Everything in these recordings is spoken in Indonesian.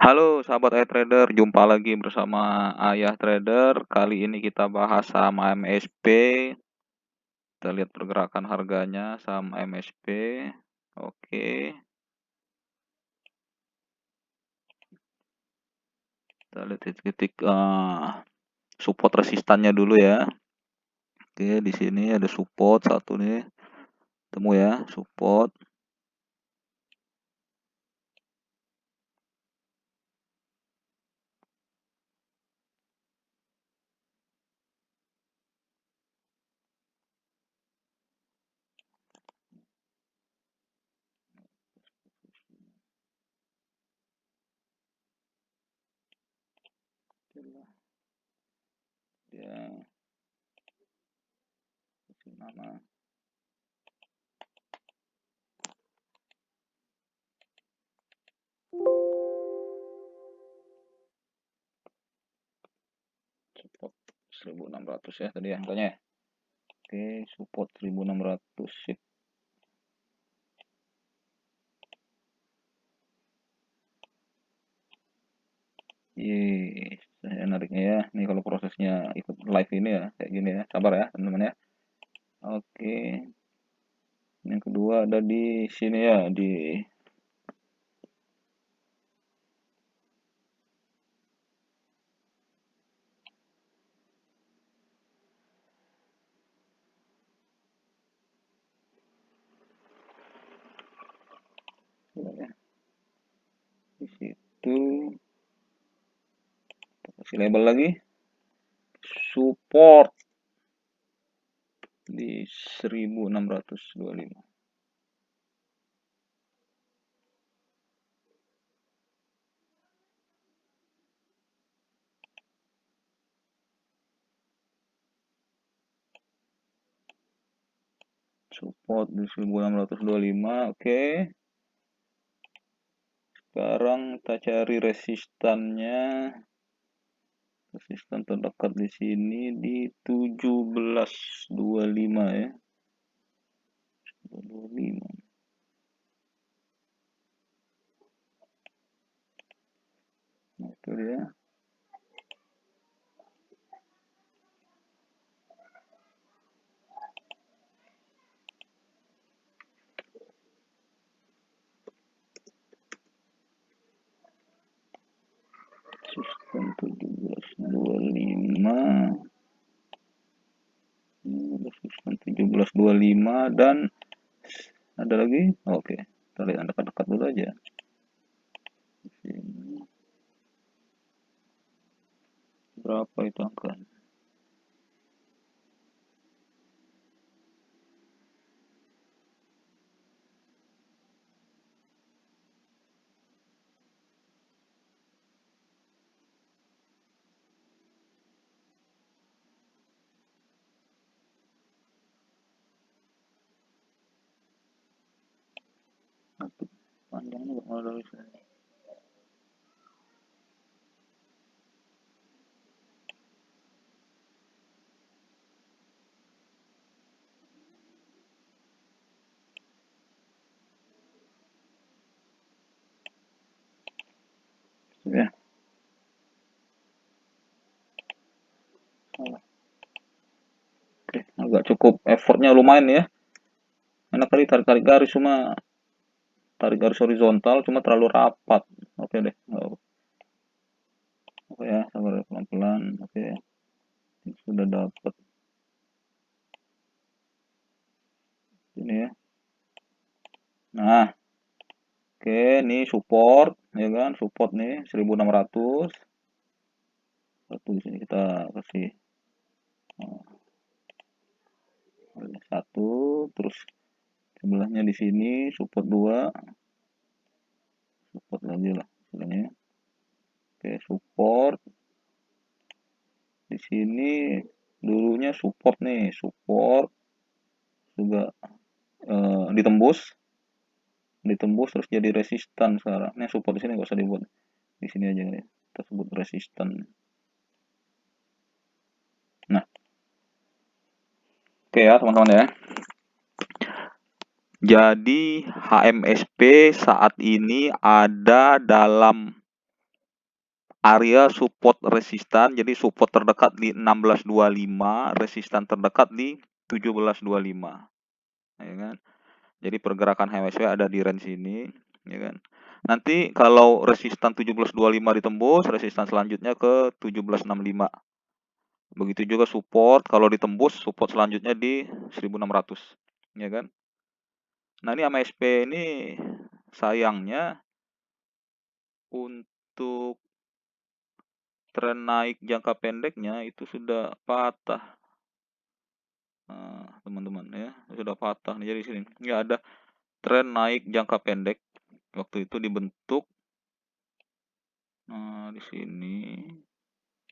Halo sahabat iTrader, jumpa lagi bersama Ayah Trader. Kali ini kita bahas saham MSP. Kita lihat pergerakan harganya saham MSP. Oke. Kita lihat titik-titik support resistannya dulu ya. Oke, di sini ada support satu nih. Temu ya, support. Ya, nama. Support 1600 ya tadi angkanya. Oke, support 1600 sip. Saya nariknya ya. Ini kalau prosesnya ikut live ini ya, kayak gini ya. Sabar ya, teman-teman ya. Oke. Yang kedua ada di sini ya, di di situ kasih label lagi support di 1625. Support di 1625. Oke. Sekarang kita cari resistannya. Resistan terdekat di sini di 1725 ya. 25. Nah, itu dia. Sistem 1725. Sistem 1725 dan ada lagi. Oke, kita lihat dekat-dekat dulu aja. Sini. Berapa itu angka? Panjangnya ada di sini. Ya. Oke, agak cukup effortnya lumayan ya. Enak kali tarik-tarik garis cuma tarik garis horizontal cuma terlalu rapat. Oke deh. Oke ya, sabar pelan-pelan. Oke. Sudah dapat. Ini ya. Nah, oke, ini support ya kan, support nih 1600. Satu di sini kita kasih satu, terus sebelahnya di sini support 2, support lagi lah istilahnya. Oke, support di sini dulunya support nih, support juga ditembus terus jadi resistan sekarang. Ini support di sini nggak usah dibuat, di sini aja nih kita sebut resistan. Nah, oke ya teman-teman ya. Jadi HMSP saat ini ada dalam area support resistan, jadi support terdekat di 1625, resistan terdekat di 1725, ya kan. Jadi pergerakan HMSP ada di range ini, ya kan. Nanti kalau resistan 1725 ditembus, resistan selanjutnya ke 1765. Begitu juga support, kalau ditembus support selanjutnya di 1600, ya kan. Nah, ini HMSP ini sayangnya untuk tren naik jangka pendeknya itu sudah patah, teman-teman, ya, sudah patah nih. Jadi sini nggak ada tren naik jangka pendek waktu itu dibentuk, di sini,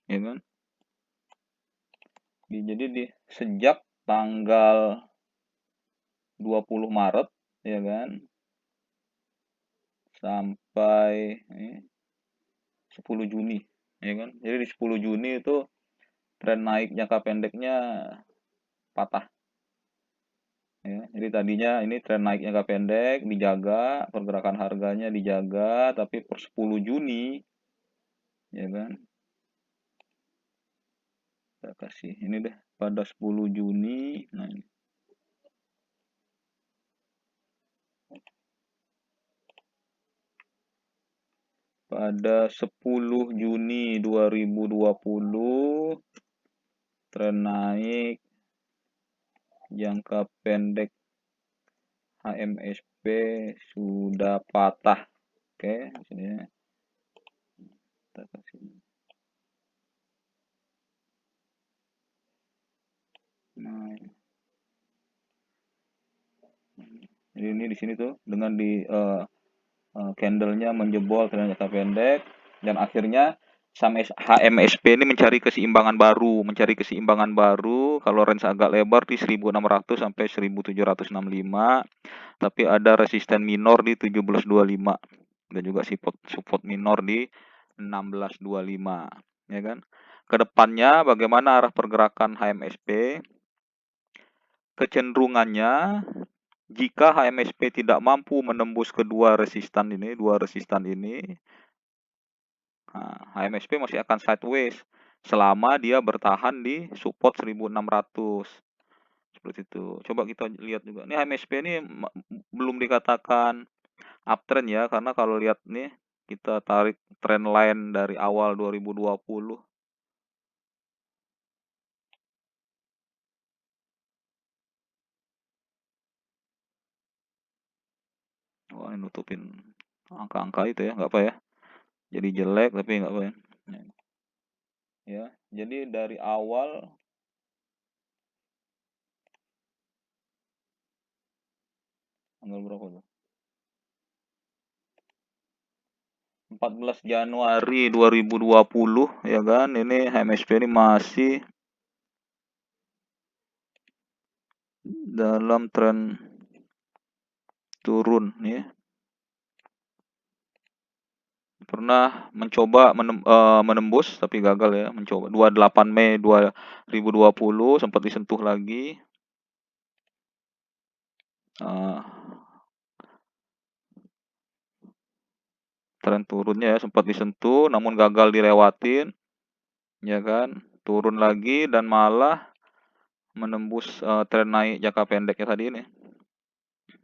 ya kan. Jadi sejak tanggal 20 Maret, ya kan, sampai 10 Juni, ya kan. Jadi di 10 Juni itu tren naik jangka pendeknya patah. Ya, jadi tadinya ini tren naik jangka pendek dijaga, pergerakan harganya dijaga, tapi per 10 Juni, ya kan, kita kasih ini deh pada 10 Juni. Nah, ini. Pada 10 Juni 2020 tren naik jangka pendek HMSP sudah patah. Oke, sini ya. Kita kasih. Nah, jadi ini di sini tuh dengan di candlenya menjebol tren jangka pendek dan akhirnya HMSP ini mencari keseimbangan baru, kalau range agak lebar di 1600 sampai 1765, tapi ada resisten minor di 1725 dan juga support minor di 1625, ya kan. Kedepannya bagaimana arah pergerakan HMSP? Kecenderungannya jika HMSP tidak mampu menembus dua resistan ini, HMSP masih akan sideways selama dia bertahan di support 1600. Seperti itu. Coba kita lihat juga. Ini HMSP ini belum dikatakan uptrend ya, karena kalau lihat nih kita tarik trend line dari awal 2020. Wah, ini nutupin angka-angka itu ya, nggak apa ya. Jadi jelek tapi nggak apa ya. Ya, jadi dari awal tanggal berapa tuh? 14 Januari 2020, ya kan. Ini HMSP ini masih dalam tren turun ya. Pernah mencoba menembus tapi gagal ya, mencoba 28 Mei 2020 sempat disentuh lagi. Tren turunnya ya sempat disentuh namun gagal dilewatin, ya kan. Turun lagi dan malah menembus tren naik jangka pendeknya tadi ini,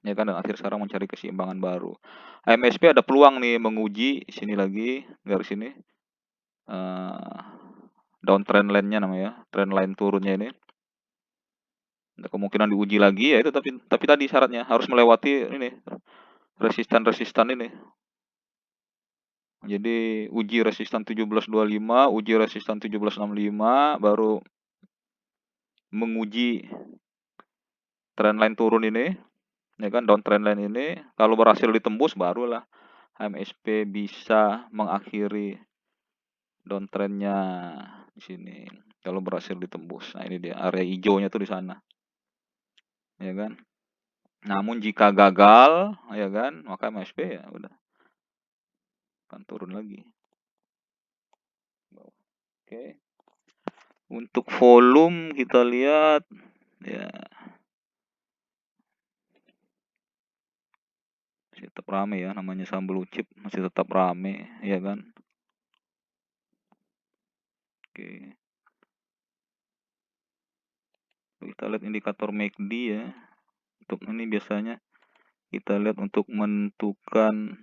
ya kan, dan akhir sekarang mencari keseimbangan baru. HMSP ada peluang nih menguji sini lagi, garis ini, downtrend line-nya namanya, trend line turunnya ini. Ada kemungkinan diuji lagi ya itu, tapi tadi syaratnya harus melewati ini resistan ini. Jadi uji resistan 1725, uji resistan 1765, baru menguji trendline turun ini, ya kan, downtrend line ini. Kalau berhasil ditembus barulah HMSP bisa mengakhiri downtrendnya di sini. Kalau berhasil ditembus, nah ini dia area hijaunya tuh di sana, ya kan. Namun jika gagal, ya kan, maka HMSP ya udah akan turun lagi. Oke. Untuk volume kita lihat ya masih tetap rame ya, namanya saham blue chip masih tetap rame, ya kan. Oke. Kita lihat indikator MACD ya. Untuk ini biasanya kita lihat untuk menentukan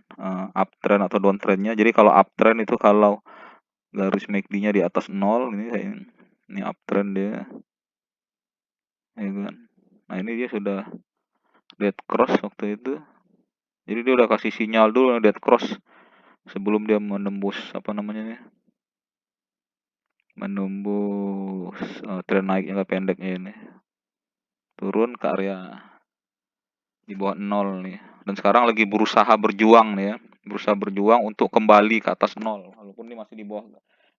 uptrend atau downtrendnya. Jadi kalau uptrend itu kalau garis MACD-nya di atas 0, ini uptrend dia, ya kan. Nah ini dia sudah dead cross waktu itu. Jadi dia udah kasih sinyal dulu dead cross sebelum dia menembus apa namanya nih, menembus tren naik jangka pendeknya ini, turun ke area di bawah 0 nih. Dan sekarang lagi berusaha berjuang nih ya, berusaha berjuang untuk kembali ke atas 0 walaupun ini masih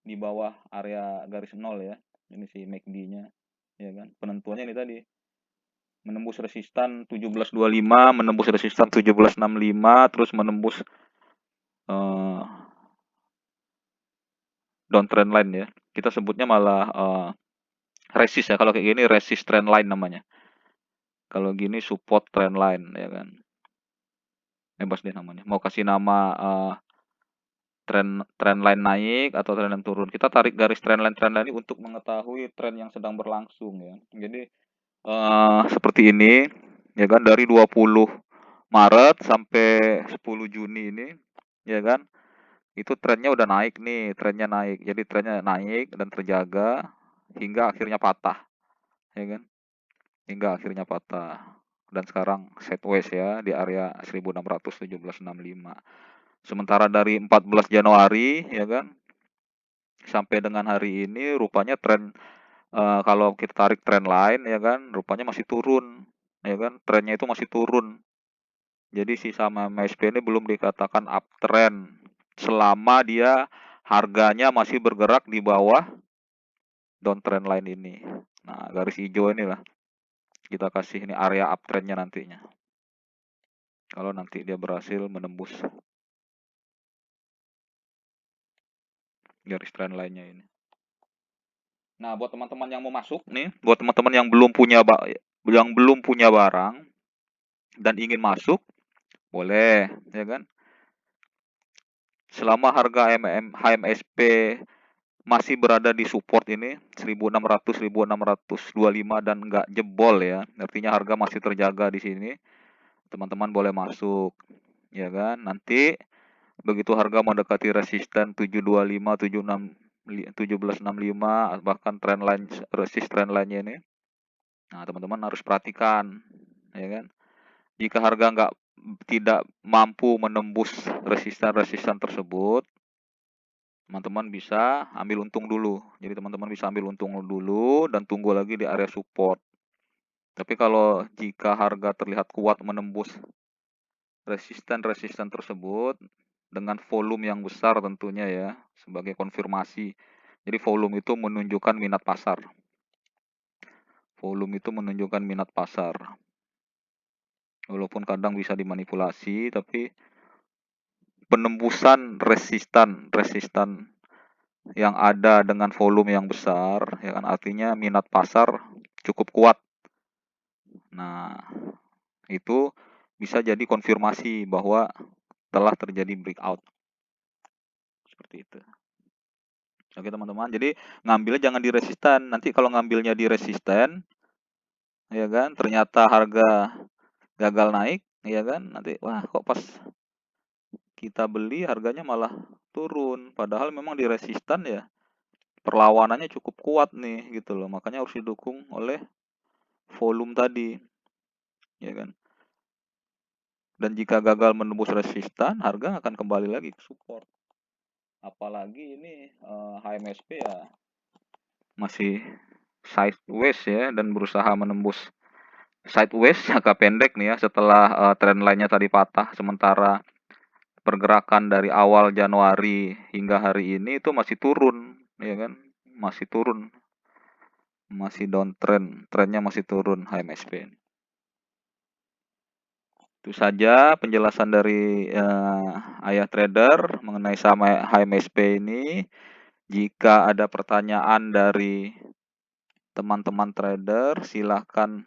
di bawah area garis 0 ya. Ini si MACD-nya, ya kan. Penentuannya ini tadi menembus resistan 1725, menembus resistan 1765, terus menembus downtrend line ya. Kita sebutnya malah resist ya. Kalau kayak gini resist trend line namanya. Kalau gini support trend line ya kan. Bebas deh namanya. Mau kasih nama trend line naik atau trend line turun. Kita tarik garis trend line ini untuk mengetahui tren yang sedang berlangsung ya. Jadi seperti ini ya kan, dari 20 Maret sampai 10 Juni ini ya kan. Itu trennya udah naik nih, trennya naik. Jadi trennya naik dan terjaga hingga akhirnya patah, ya kan? Hingga akhirnya patah. Dan sekarang sideways ya di area 1600-1765. Sementara dari 14 Januari ya kan sampai dengan hari ini rupanya tren kalau kita tarik tren line ya kan rupanya masih turun, ya kan? Trennya itu masih turun. Jadi si sama MSP ini belum dikatakan uptrend selama dia harganya masih bergerak di bawah downtrend line ini. Nah, garis hijau inilah kita kasih ini area uptrendnya nantinya. Kalau nanti dia berhasil menembus garis trend line-nya ini. Nah, buat teman-teman yang mau masuk nih, buat teman-teman yang belum punya barang dan ingin masuk, boleh, ya kan? Selama harga HMSP masih berada di support ini 1600 1625 dan enggak jebol ya. Artinya harga masih terjaga di sini. Teman-teman boleh masuk, ya kan? Nanti begitu harga mendekati resisten 725, 76 1765 bahkan trend line-nya ini. Nah, teman-teman harus perhatikan, ya kan? Jika harga tidak mampu menembus resisten tersebut, teman-teman bisa ambil untung dulu. Jadi teman-teman bisa ambil untung dulu dan tunggu lagi di area support. Tapi kalau jika harga terlihat kuat menembus resisten tersebut dengan volume yang besar tentunya ya, sebagai konfirmasi. Jadi volume itu menunjukkan minat pasar. Volume itu menunjukkan minat pasar. Walaupun kadang bisa dimanipulasi, tapi penembusan resisten yang ada dengan volume yang besar, ya kan artinya minat pasar cukup kuat. Nah, itu bisa jadi konfirmasi bahwa telah terjadi breakout. Seperti itu. Oke teman-teman, jadi ngambilnya jangan di resisten. Nanti kalau ngambilnya di resisten, ya kan, ternyata harga gagal naik, ya kan, nanti wah kok pas kita beli harganya malah turun. Padahal memang di resisten ya perlawanannya cukup kuat nih gitu loh. Makanya harus didukung oleh volume tadi, ya kan. Dan jika gagal menembus resisten, harga akan kembali lagi ke support. Apalagi ini HMSP ya masih sideways ya dan berusaha menembus sideways jangka pendek nih ya setelah trend line-nya tadi patah. Sementara pergerakan dari awal Januari hingga hari ini itu masih turun, ya kan? Masih turun. Masih downtrend, trennya masih turun HMSP. Itu saja penjelasan dari Ayah Trader mengenai saham HMSP ini. Jika ada pertanyaan dari teman-teman trader, silahkan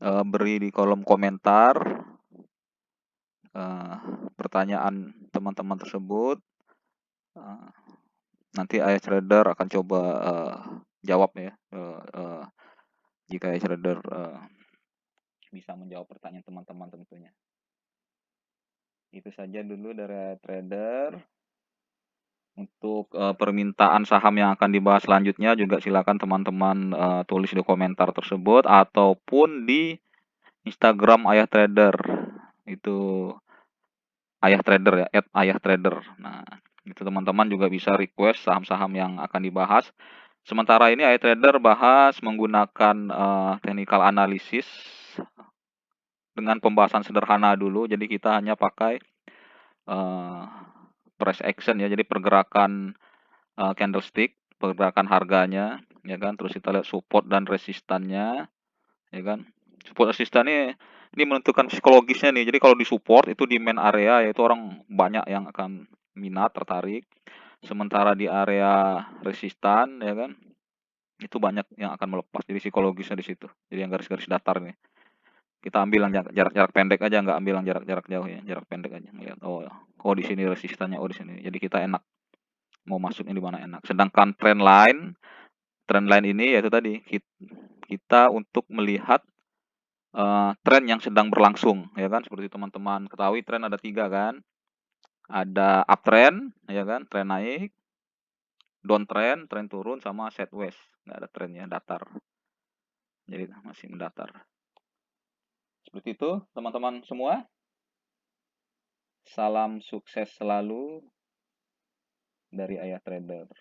beri di kolom komentar pertanyaan teman-teman tersebut. Nanti Ayah Trader akan coba jawab ya, jika Ayah Trader bisa menjawab pertanyaan teman-teman tentunya. Itu saja dulu dari Ayah Trader. Untuk permintaan saham yang akan dibahas selanjutnya juga silakan teman-teman tulis di komentar tersebut ataupun di Instagram Ayah Trader. Itu Ayah Trader ya, @ayahtrader. Nah, itu teman-teman juga bisa request saham-saham yang akan dibahas. Sementara ini Ayah Trader bahas menggunakan technical analysis dengan pembahasan sederhana dulu. Jadi kita hanya pakai eh, price action ya, jadi pergerakan candlestick, pergerakan harganya, ya kan. Terus kita lihat support dan resistannya, ya kan. Support resistan ini menentukan psikologisnya nih. Jadi kalau di support itu di main area yaitu orang banyak yang akan minat, tertarik. Sementara di area resistan, ya kan, itu banyak yang akan melepas. Jadi psikologisnya di situ. Jadi yang garis-garis datar nih. Kita ambil yang jarak-jarak pendek aja, nggak ambil yang jarak-jarak jauh ya, jarak pendek aja ngelihat. Oh di sini resistannya, oh di sini. Jadi kita enak mau masuknya di mana enak. Sedangkan trend line ini yaitu tadi kita untuk melihat tren yang sedang berlangsung, ya kan. Seperti teman-teman ketahui tren ada 3 kan. Ada uptrend, ya kan, tren naik, downtrend, tren turun, sama sideways. Nggak ada trennya, datar. Jadi masih mendatar. Seperti itu teman-teman semua. Salam sukses selalu dari Ayah Trader.